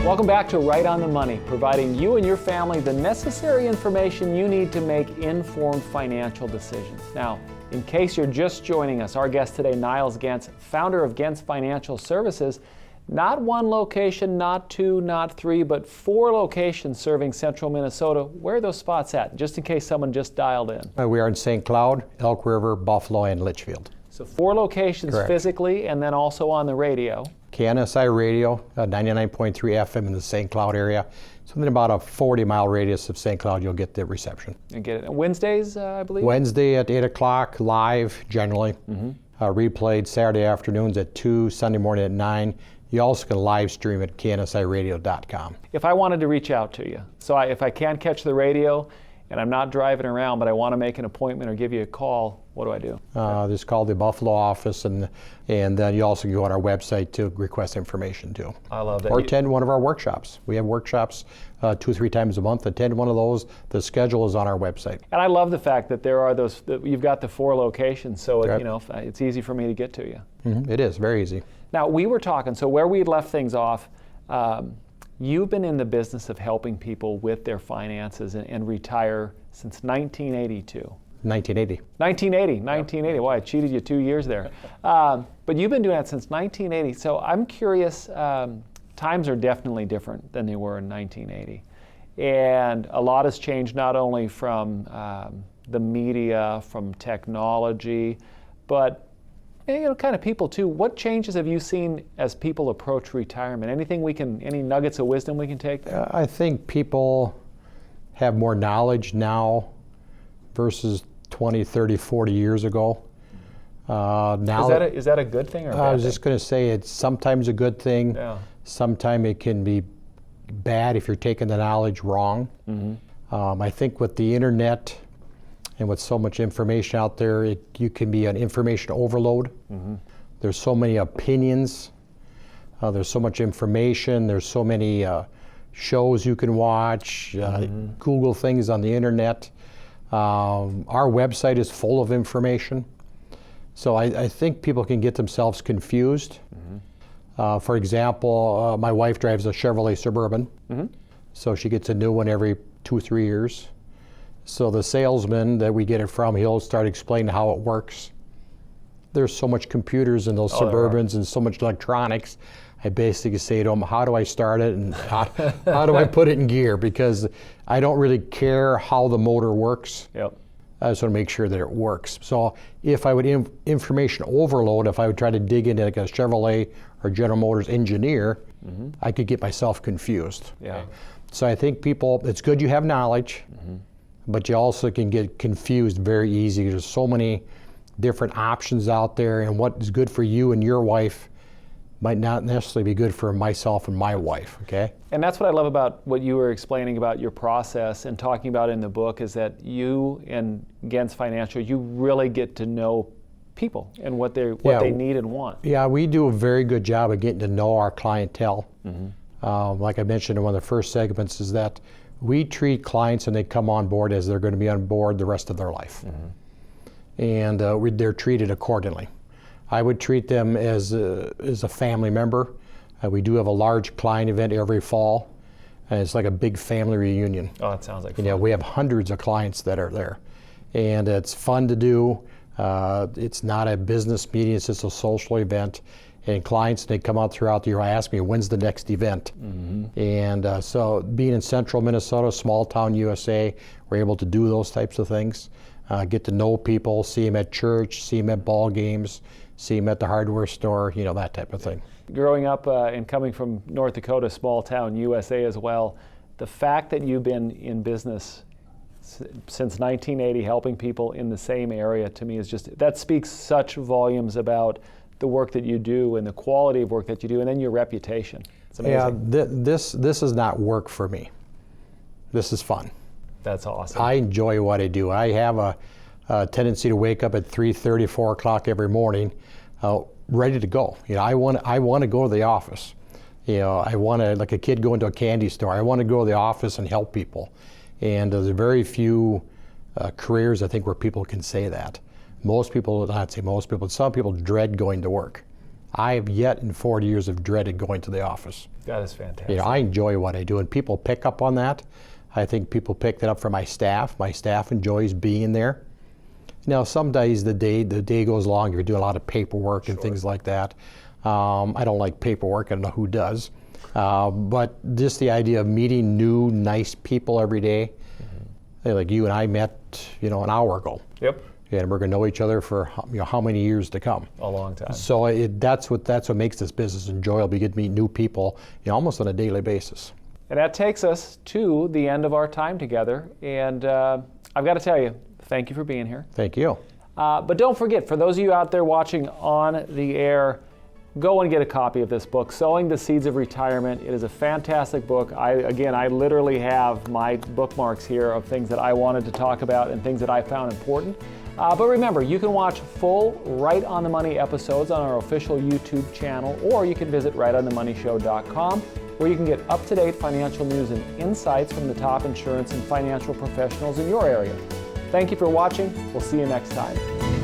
Welcome back to Right on the Money, providing you and your family the necessary information you need to make informed financial decisions. Now, in case you're just joining us, our guest today, Nyles Gentz, founder of Gentz Financial Services. Not one location, not two, not three, but 4 locations serving central Minnesota. Where are those spots at, just in case someone just dialed in? We are in St. Cloud, Elk River, Buffalo, and Litchfield. So 4 locations. Correct. Physically, and then also on the radio. KNSI Radio, 99.3 FM in the St. Cloud area. So within about a 40-mile radius of St. Cloud, you'll get the reception. And get it. Wednesdays, I believe? Wednesday at 8 o'clock, live generally. Replayed Saturday afternoons at 2, Sunday morning at 9. You also can live stream at knsiradio.com. If I wanted to reach out to you, so if I can't catch the radio and I'm not driving around, but I want to make an appointment or give you a call, what do I do? Just call the Buffalo office, and then you also go on our website to request information too. I love that. Or attend one of our workshops. We have workshops 2 or 3 times a month. Attend one of those. The schedule is on our website. And I love the fact that there are those. You've got the 4 locations, so it's easy for me to get to you. It is very easy. Now, we were talking, so where we left things off, you've been in the business of helping people with their finances and retire since 1982. 1980. 1980. Well, I cheated you 2 years there. But you've been doing that since 1980. So I'm curious, times are definitely different than they were in 1980. And a lot has changed, not only from the media, from technology, but kind of people too. What changes have you seen as people approach retirement? Any nuggets of wisdom we can take there? I think people have more knowledge now versus 20, 30, 40 years ago. Now, is that a good thing or a bad I was thing? just going to say it's sometimes a good thing. Yeah. Sometimes it can be bad if you're taking the knowledge wrong. I think with the internet and with so much information out there, you can be an information overload. There's so many opinions. There's so much information. There's so many shows you can watch, Google things on the internet. Our website is full of information. So I think people can get themselves confused. For example, my wife drives a Chevrolet Suburban. So she gets a new one every 2 or 3 years. So the salesman that we get it from, he'll start explaining how it works. There's so much computers in those Suburbans and so much electronics. I basically say to them, how do I start it and how do I put it in gear? Because I don't really care how the motor works. Yep. I just want to make sure that it works. So if I would information overload, if I would try to dig into like a Chevrolet or General Motors engineer, I could get myself confused. Yeah. So I think it's good you have knowledge, but you also can get confused very easy. There's so many different options out there, and what is good for you and your wife might not necessarily be good for myself and my wife, okay? And that's what I love about what you were explaining about your process and talking about in the book, is that you and Gentz Financial, you really get to know people and what they need and want. Yeah, we do a very good job of getting to know our clientele. Like I mentioned in one of the first segments, is that we treat clients and they come on board as they're going to be on board the rest of their life. And they're treated accordingly. I would treat them as a family member. We do have a large client event every fall, and it's like a big family reunion. Oh, that sounds like fun. We have hundreds of clients that are there, and it's fun to do. It's not a business meeting, it's just a social event. And clients, they come out throughout the year, I ask me, when's the next event? And so being in central Minnesota, small town USA, we're able to do those types of things. Get to know people, see them at church, see them at ball games, see them at the hardware store, that type of thing. Growing up and coming from North Dakota, small town USA as well, the fact that you've been in business since 1980, helping people in the same area, to me that speaks such volumes about the work that you do and the quality of work that you do, and then your reputation. It's amazing. Yeah, this is not work for me. This is fun. That's awesome. I enjoy what I do. I have a tendency to wake up at 3:30, 4 o'clock every morning, ready to go. I want to go to the office. I want to, like a kid going to a candy store, I want to go to the office and help people. And there's very few careers, I think, where people can say that. Most people, not say most people, some people dread going to work. I have yet in 40 years have dreaded going to the office. That is fantastic. You know, I enjoy what I do, and people pick up on that. I think people pick that up from my staff. My staff enjoys being there. Now, some days the day goes long, you're doing a lot of paperwork and things like that. I don't like paperwork, I don't know who does. But just the idea of meeting new, nice people every day. Like you and I met, an hour ago. Yep. And we're going to know each other for how many years to come. A long time. So that's what makes this business enjoyable. You get to meet new people almost on a daily basis. And that takes us to the end of our time together. And I've got to tell you, thank you for being here. Thank you. But don't forget, for those of you out there watching on the air, go and get a copy of this book, Sowing the Seeds of Retirement. It is a fantastic book. I literally have my bookmarks here of things that I wanted to talk about and things that I found important. But remember, you can watch full Right on the Money episodes on our official YouTube channel, or you can visit rightonthemoneyshow.com, where you can get up-to-date financial news and insights from the top insurance and financial professionals in your area. Thank you for watching. We'll see you next time.